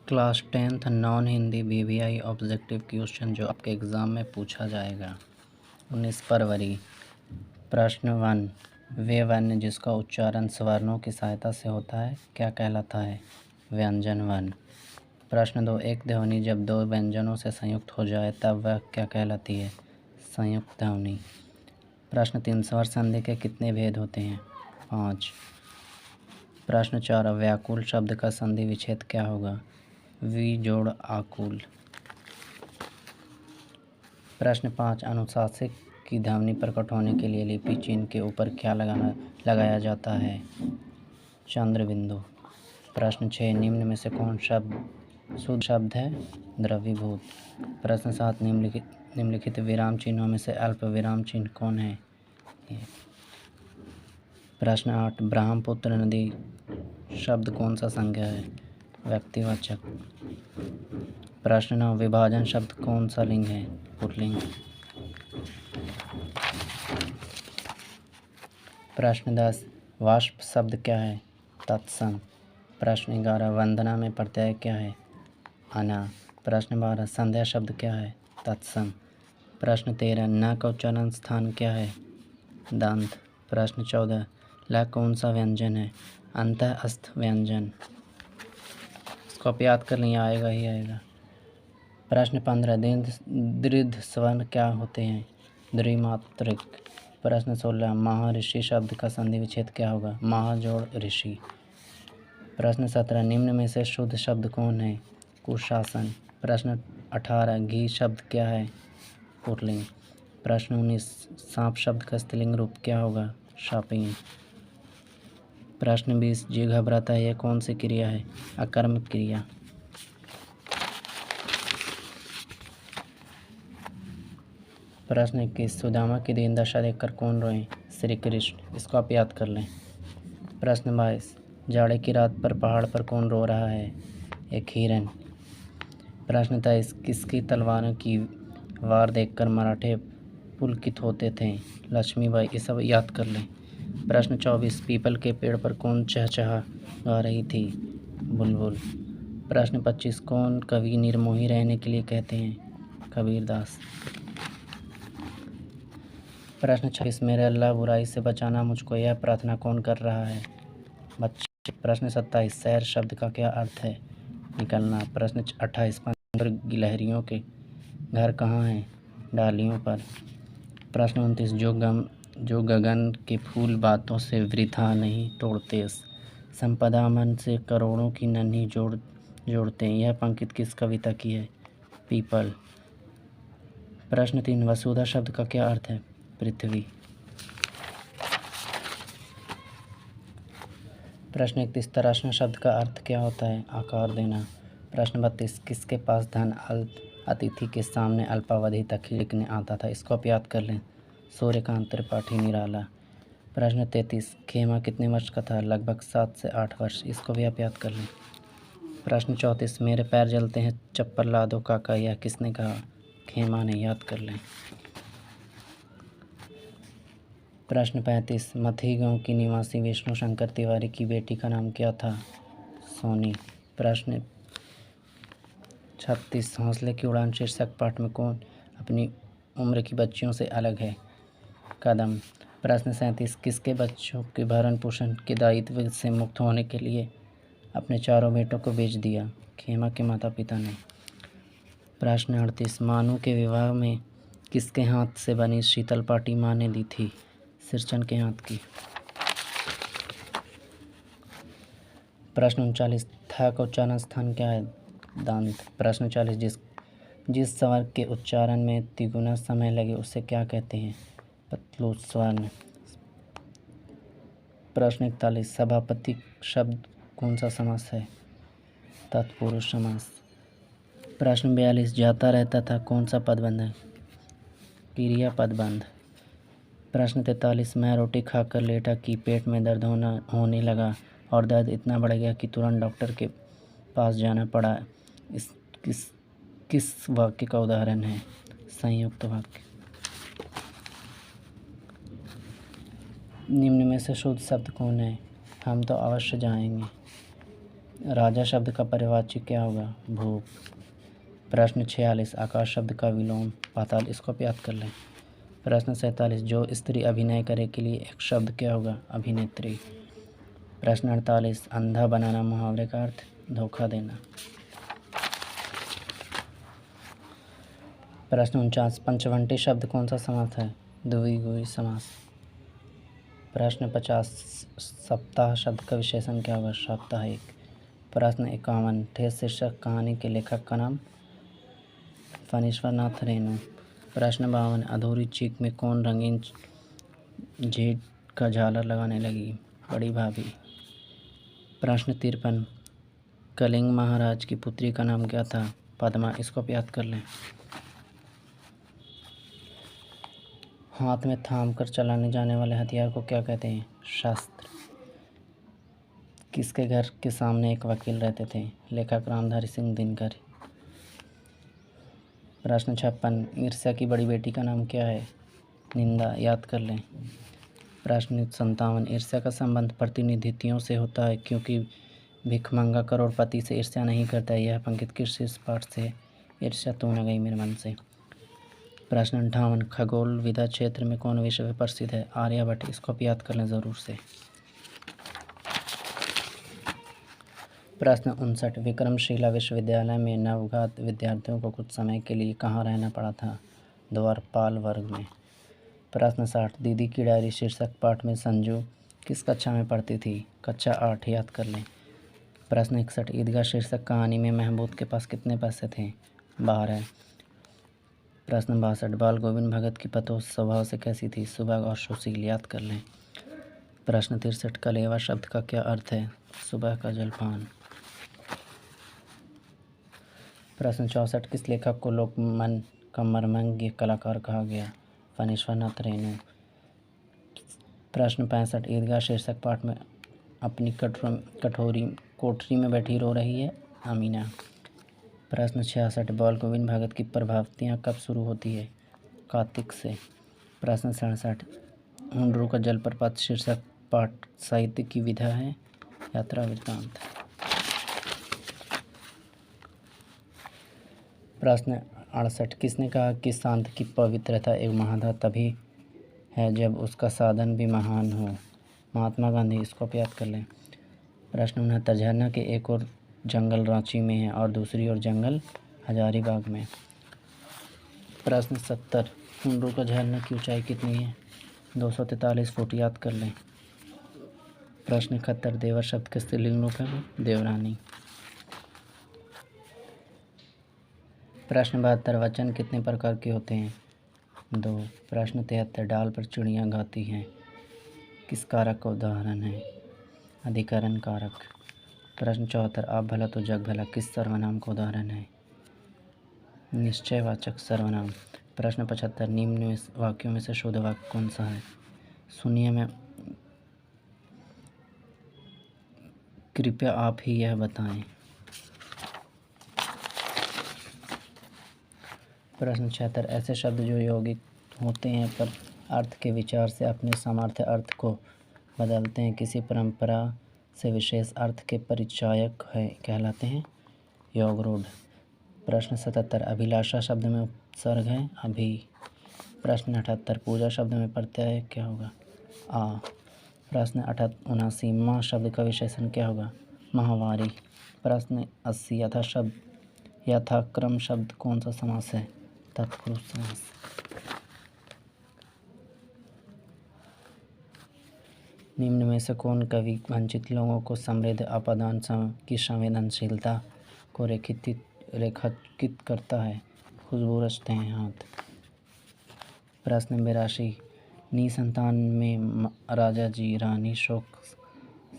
Class 10th non Hindi BVI objective question जो आपके exam में पूछा जाएगा 19 फरवरी। प्रश्न 1, वे वर्ण जिसका उच्चारण स्वरों की सहायता से होता है क्या कहलाता है? व्यंजन वर्ण। प्रश्न 2, एक ध्वनि जब दो व्यंजनों से संयुक्त हो जाए तब वह क्या कहलाती है? संयुक्त ध्वनि। प्रश्न 3, स्वर संधि के कितने भेद होते हैं? 5। प्रश्न 4, व्याकुल शब्द का संधि विच्छेद क्या होगा? वी जोड़ आकुल। प्रश्न 5, अनुनासिक की ध्वनि प्रकट होने के लिए लिपि चिह्न के ऊपर क्या लगाया जाता है? चंद्र बिंदु। प्रश्न 6, निम्न में से कौन शब्द शुद्ध शब्द है? द्रवीभूत। प्रश्न 7, निम्नलिखित विराम चिन्हों में से अल्प विराम चिन्ह कौन है? प्रश्न 8, ब्रह्मपुत्र नदी शब्द कौन सा संज्ञा है? व्यक्तिवाचक। प्रश्न 9, विभाजन शब्द कौन सा लिंग है? पुल्लिंग। प्रश्न 10, वाष्प शब्द क्या है? तत्सम। प्रश्न 11, वंदना में प्रत्यय क्या है? अना। प्रश्न 12, संध्या शब्द क्या है? तत्सम। प्रश्न 13, न का उच्चारण स्थान क्या है? दंत। प्रश्न 14, ल कौन सा व्यंजन है? अंतःस्थ व्यंजन। इसको आप याद कर लें, आएगा ही आएगा। प्रश्न 15, दीर्घ स्वर क्या होते हैं? द्विमात्रिक। प्रश्न 16, महर्षि शब्द का संधि विच्छेद क्या होगा? महा जोड़ ऋषि। प्रश्न 17, निम्न में से शुद्ध शब्द कौन है? कुशासन। प्रश्न 18, घी शब्द क्या है? पुल्लिंग। प्रश्न 19, सांप शब्द का स्त्रीलिंग रूप क्या होगा? शापिंग। प्रश्न 20, जी घबराता है यह कौन सी क्रिया है? अकर्मक क्रिया। प्रश्न 21, सुदामा की दीन दशा देखकर कौन रोए? श्री कृष्ण। इसको आप याद कर लें। प्रश्न 22, जाड़े की रात पर पहाड़ पर कौन रो रहा है? एक हिरन। प्रश्न 23, किसकी तलवारों की वार देखकर मराठे पुलकित होते थे? लक्ष्मीबाई। ये सब याद कर लें। प्रश्न 24, पीपल के पेड़ पर कौन चहचहा गा रही थी? बुलबुल। प्रश्न 25, कौन कवि निर्मोही रहने के लिए कहते हैं? कबीरदास। प्रश्न 26, मेरे अल्लाह बुराई से बचाना मुझको यह प्रार्थना कौन कर रहा है? बच्चे। प्रश्न 27, सैर शब्द का क्या अर्थ है? निकलना। प्रश्न 28, पंद्रह गिलहरियों के घर कहाँ हैं? डालियों पर। प्रश्न 29, जो गगन के फूल बातों से वृथा नहीं तोड़ते, संपदा मन से करोड़ों की नन्ही जोड़ते हैं, यह पंक्ति किस कविता की है? पीपल। प्रश्न 3, वसुधा शब्द का क्या अर्थ है? पृथ्वी। प्रश्न 31, तराशना शब्द का अर्थ क्या होता है? आकार देना। प्रश्न 32, किसके पास धन अतिथि के सामने अल्पावधि तक ही लिखने आता था? इसको आप याद कर लें। सूर्यकांत त्रिपाठी निराला। प्रश्न 33, खेमा कितने वर्ष का था? लगभग 7 से 8 वर्ष। इसको भी आप याद कर लें। प्रश्न 34, मेरे पैर जलते हैं चप्पल ला दो काका, यह किसने कहा? खेमा ने। याद कर लें। प्रश्न 35, मथी गांव की निवासी विष्णु शंकर तिवारी की बेटी का नाम क्या था? सोनी। प्रश्न 36, हौसले की उड़ान शीर्षक पाठ में कौन अपनी उम्र की बच्चियों से अलग है? कदम। प्रश्न 37, किसके बच्चों के भरण पोषण के दायित्व से मुक्त होने के लिए अपने चारों बेटों को बेच दिया? खेमा के माता पिता ने। प्रश्न 38, मानू के विवाह में किसके हाथ से बनी शीतल पाटी माँ ने दी थी? सिरचन के हाथ की। प्रश्न 39, था का उच्चारण स्थान क्या है? दंत। प्रश्न 40, जिस स्वर के उच्चारण में तिगुना समय लगे उसे क्या कहते हैं? पतलूत स्वर्ण। प्रश्न 41, सभापति शब्द कौन सा समास है? तत्पुरुष समास। प्रश्न 42, जाता रहता था कौन सा पदबंध है? क्रिया पदबंध। प्रश्न 43, मैं रोटी खाकर लेटा कि पेट में दर्द होने लगा और दर्द इतना बढ़ गया कि तुरंत डॉक्टर के पास जाना पड़ा। इस किस वाक्य का उदाहरण है? संयुक्त वाक्य। निम्न में से शुद्ध शब्द कौन है? हम तो अवश्य जाएंगे। राजा शब्द का परिवाची क्या होगा? भूप। प्रश्न 46 आकाश शब्द का विलोम पाताल, इसको आप याद कर लें। प्रश्न 47 जो स्त्री अभिनय करे के लिए एक शब्द क्या होगा? अभिनेत्री। प्रश्न 48 अंधा बनाना मुहावरे का अर्थ? धोखा देना। प्रश्न 49 पंचवंटी शब्द कौन सा समास है? द्विगुणी समास। प्रश्न 50 सप्ताह शब्द का विशेषण क्या होगा? साप्ताहिक। प्रश्न 51 ठेस शीर्षक कहानी के लेखक का नाम? फणीश्वर नाथ रेणु। प्रश्न 52 अधूरी चीख में कौन रंगीन झीट का झालर लगाने लगी? बड़ी भाभी। प्रश्न 53 कलिंग महाराज की पुत्री का नाम क्या था? पद्मा, इसको आप याद कर लें। हाथ में थाम कर चलाने जाने वाले हथियार को क्या कहते हैं? शस्त्र। किसके घर के सामने एक वकील रहते थे? लेखक रामधारी सिंह दिनकर। प्रश्न 56 ईर्ष्या की बड़ी बेटी का नाम क्या है? निंदा, याद कर लें। प्रश्न 57 ईर्ष्या का संबंध प्रतिनिधित्वों से होता है क्योंकि भिखमंगा करोड़पति से ईर्ष्या नहीं करता है। यह पंक्ति किस इस पाठ से? ईर्ष्या तू न गई मेरे मन से। प्रश्न 58 खगोल विद्या क्षेत्र में कौन विश्व में प्रसिद्ध है? आर्यभट्ट, इसको आप याद कर लें ज़रूर से। प्रश्न 59 विक्रमशिला विश्वविद्यालय में नवगत विद्यार्थियों को कुछ समय के लिए कहाँ रहना पड़ा था? द्वारपाल वर्ग में। प्रश्न 60 दीदी की डायरी शीर्षक पाठ में संजू किस कक्षा में पढ़ती थी? कक्षा 8, याद कर लें। प्रश्न 61 ईदगाह शीर्षक कहानी में महमूद के पास कितने पैसे थे? 12। प्रश्न 62 बाल गोविंद भगत की पतोह स्वभाव से कैसी थी? सुबह और सुशील, याद कर लें। प्रश्न 63 कलेवा शब्द का क्या अर्थ है? सुबह का जलपान। प्रश्न 64 किस लेखक को लोकमन का मर्मज्ञ कलाकार कहा गया? फणीश्वर नाथ रेणु। प्रश्न 65 ईदगाह शीर्षक पाठ में अपनी कोठरी में बैठी रो रही है अमीना। प्रश्न 66 बाल गोविंद भगत की प्रभावतियाँ कब शुरू होती है? कार्तिक से। प्रश्न 67 हुंडरू का जलप्रपात शीर्षक पाठ साहित्य की विधा है? यात्रा वृत्तांत। प्रश्न 68 किसने कहा कि शांत की पवित्रता एक महानता तभी है जब उसका साधन भी महान हो? महात्मा गांधी, इसको याद कर लें। प्रश्न 69 झरना के एक और जंगल रांची में है और दूसरी ओर जंगल हजारीबाग में। प्रश्न 70 हुंडरू का झरना की ऊंचाई कितनी है? 243 फुट, याद कर लें। प्रश्न 71 देवर शब्द के स्त्रीलिंग रूप है? देवरानी। प्रश्न 72 वचन कितने प्रकार के होते हैं? 2। प्रश्न 73 डाल पर चिड़ियाँ गाती हैं किस कारक का उदाहरण है? अधिकरण कारक। प्रश्न 74 आप भला तो जग भला किस सर्वनाम का उदाहरण है? निश्चयवाचक सर्वनाम। प्रश्न 75 निम्न में वाक्यों में से शुद्ध वाक्य कौन सा है? सुनिए मैं कृपया आप ही यह बताएं। प्रश्न 76 ऐसे शब्द जो यौगिक होते हैं पर अर्थ के विचार से अपने सामर्थ्य अर्थ को बदलते हैं किसी परंपरा से विशेष अर्थ के परिचायक है कहलाते हैं? योगरूढ़। प्रश्न 77 अभिलाषा शब्द में उपसर्ग है? अभी। प्रश्न 78 पूजा शब्द में प्रत्यय क्या होगा? आ। प्रश्न 79 माँ शब्द का विशेषण क्या होगा? माहवारी। प्रश्न 80 यथाक्रम शब्द कौन सा समास है? तत्पुरुष समास। निम्न में से कौन कवि वंचित लोगों को समृद्ध आपादान की संवेदनशीलता को रेखांकित करता है? खुशबू रचते हैं हाथ। प्रश्न 82 निसंतान में राजा जी रानी शोक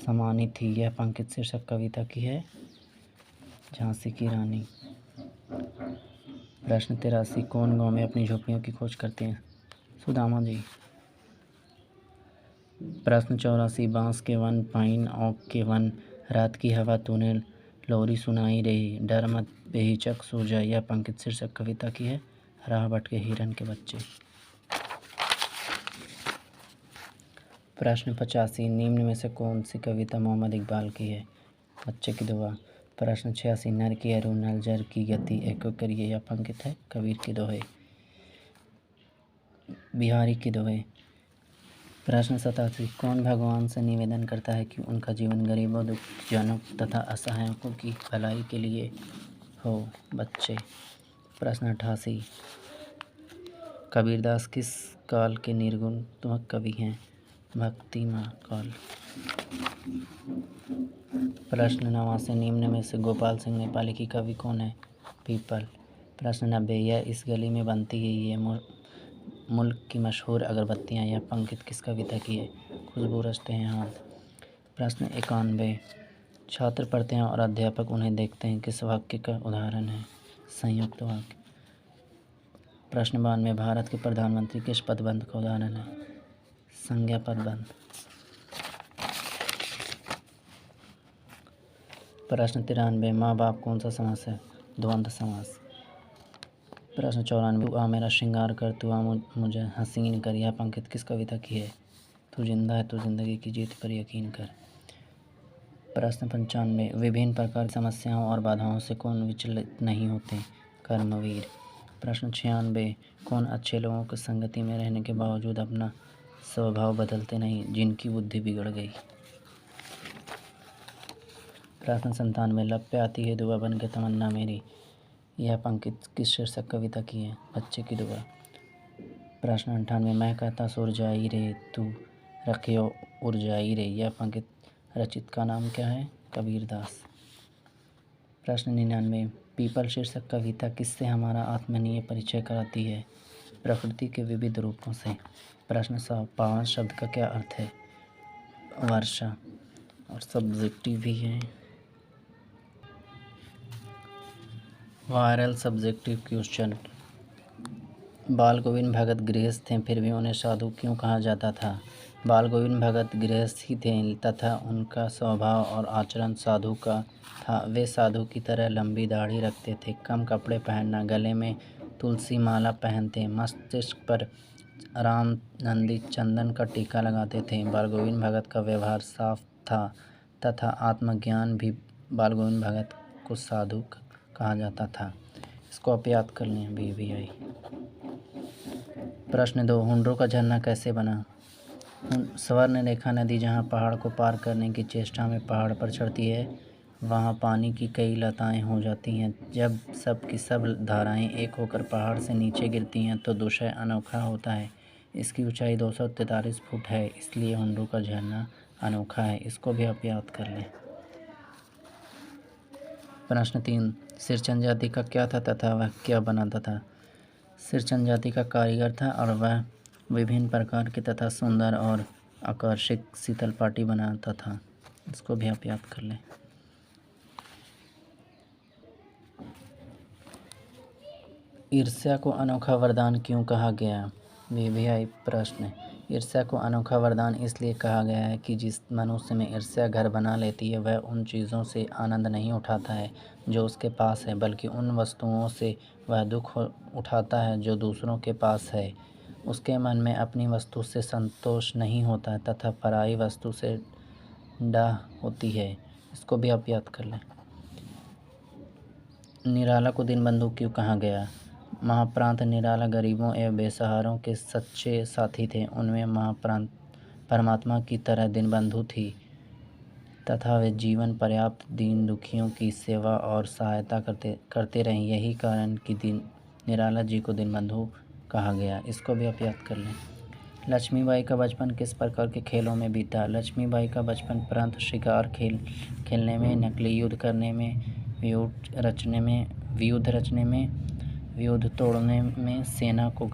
समानी थी, यह पंक्ति शीर्षक कविता की है? झांसी की रानी। प्रश्न 83 कौन गांव में अपनी झोपड़ियों की खोज करते हैं? सुदामा जी। प्रश्न 84 बांस के वन पाइन ओक के वन रात की हवा तूने लोरी सुनाई रही डर मत बेहिचक सो जा, यह पंक्ति शीर्षक कविता की है? राह भटके हिरन के बच्चे। प्रश्न 85 निम्न में से कौन सी कविता मोहम्मद इकबाल की है? बच्चे की दुआ। प्रश्न 86 नर की अरु नल जर की गति एको करिए यह पंकित है। कबीर की दोहे। बिहारी की दोहे। प्रश्न 87 कौन भगवान से निवेदन करता है कि उनका जीवन गरीबों, दुखजनों तथा असहायों की भलाई के लिए हो। बच्चे। प्रश्न 88 कबीरदास किस काल के निर्गुण कवि हैं। भक्तिमां काल। प्रश्न 89 निम्न में से गोपाल सिंह नेपाली की कवि कौन है। पीपल। प्रश्न 90 यह इस गली में बनती है ये मुल्क की मशहूर अगरबत्तियाँ यह पंकित किस कविता की है। खुशबू रचते हैं हाथ। प्रश्न 91 छात्र पढ़ते हैं और अध्यापक उन्हें देखते हैं किस वाक्य का उदाहरण है। संयुक्त वाक्य। प्रश्न 92 भारत के प्रधानमंत्री किस पदबंध का उदाहरण है। संज्ञा पदबंध। प्रश्न 93 माँ बाप कौन सा समास है। द्वंद्व समास। प्रश्न 94 तू आ मेरा श्रृंगार कर तू आ मुझे हसीन कर यह पंकित किस कविता की है। तू जिंदा है तो जिंदगी की जीत पर यकीन कर। प्रश्न 95 विभिन्न प्रकार की समस्याओं और बाधाओं से कौन विचलित नहीं होते। कर्मवीर। प्रश्न 96 कौन अच्छे लोगों की संगति में रहने के बावजूद अपना स्वभाव बदलते नहीं जिनकी बुद्धि बिगड़ गई। प्रश्न 97 लब पे आती है दुआ बन के तमन्ना मेरी यह पंकित किस शीर्षक कविता की है। बच्चे की दुआ। प्रश्न 98 मैं कहता सुरजाई रे तू रखियो उर्जाई रे यह पंकित रचित का नाम क्या है। कबीरदास। प्रश्न 99 पीपल शीर्षक कविता किससे हमारा आत्मनीय परिचय कराती है। प्रकृति के विविध रूपों से। प्रश्न 100 पावन शब्द का क्या अर्थ है। वर्षा। और सब्जेक्टिव भी है। Viral subjective question. बाल गोविंद भगत गृहस्थ थे फिर भी उन्हें साधु क्यों कहा जाता था। बाल गोविंद भगत गृहस्थ ही थे तथा उनका स्वभाव और आचरण साधु का था। वे साधु की तरह लंबी दाढ़ी रखते थे, कम कपड़े पहनना, गले में तुलसी माला पहनते, मस्तिष्क पर रामनंदी चंदन का टीका लगाते थे। बाल गोविंद भगत का व्यवहार साफ था तथा आत्मज्ञान भी बाल गोविंद भगत को साधु कहा जाता था। इसको आप याद कर लें। BBI। प्रश्न 2 हुंडरों का झरना कैसे बना। स्वर्णरेखा नदी जहाँ पहाड़ को पार करने की चेष्टा में पहाड़ पर चढ़ती है वहाँ पानी की कई लताएं हो जाती हैं। जब सब की सब धाराएं एक होकर पहाड़ से नीचे गिरती हैं तो दृश्य अनोखा होता है। इसकी ऊंचाई 243 फुट है इसलिए हुंडरों का झरना अनोखा है। इसको भी आप याद कर लें। प्रश्न 3 सिरचन जाति का क्या था तथा वह क्या बनाता था। सिरचन जाति का कारीगर था और वह विभिन्न प्रकार की तथा सुंदर और आकर्षक शीतल पाटी बनाता था। इसको भी आप याद कर लें। ईर्ष्या को अनोखा वरदान क्यों कहा गया। BBI प्रश्न ईर्ष्या को अनोखा वरदान इसलिए कहा गया है कि जिस मनुष्य में ईर्ष्या घर बना लेती है वह उन चीज़ों से आनंद नहीं उठाता है जो उसके पास है, बल्कि उन वस्तुओं से वह दुख उठाता है जो दूसरों के पास है। उसके मन में अपनी वस्तु से संतोष नहीं होता है तथा पराई वस्तु से डाह होती है। इसको भी आप याद कर लें। निराला को दीनबंधु क्यों कहा गया। महाप्रांत निराला गरीबों एवं बेसहारों के सच्चे साथी थे। उनमें महाप्रांत परमात्मा की तरह दीनबंधु थी तथा वे जीवन पर्याप्त दीन दुखियों की सेवा और सहायता करते रहे। यही कारण कि निराला जी को दीनबंधु कहा गया। इसको भी आप याद कर लें। लक्ष्मीबाई का बचपन किस प्रकार के खेलों में बीता। लक्ष्मीबाई का बचपन प्रांत शिकार खेलने में, नकली युद्ध करने में, व्यूह रचने में, व्यूह तोड़ने में, सेना को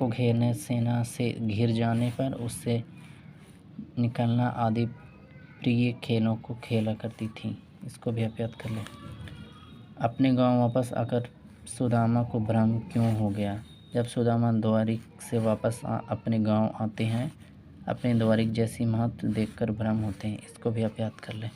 घेरने, सेना से घिर जाने पर उससे निकलना आदि प्रिय खेलों को खेला करती थी। इसको भी आप याद कर लें। अपने गांव वापस आकर सुदामा को भ्रम क्यों हो गया। जब सुदामा द्वारिक से वापस अपने गांव आते हैं अपने द्वारिक जैसी महत्व देखकर भ्रम होते हैं। इसको भी आप याद कर लें।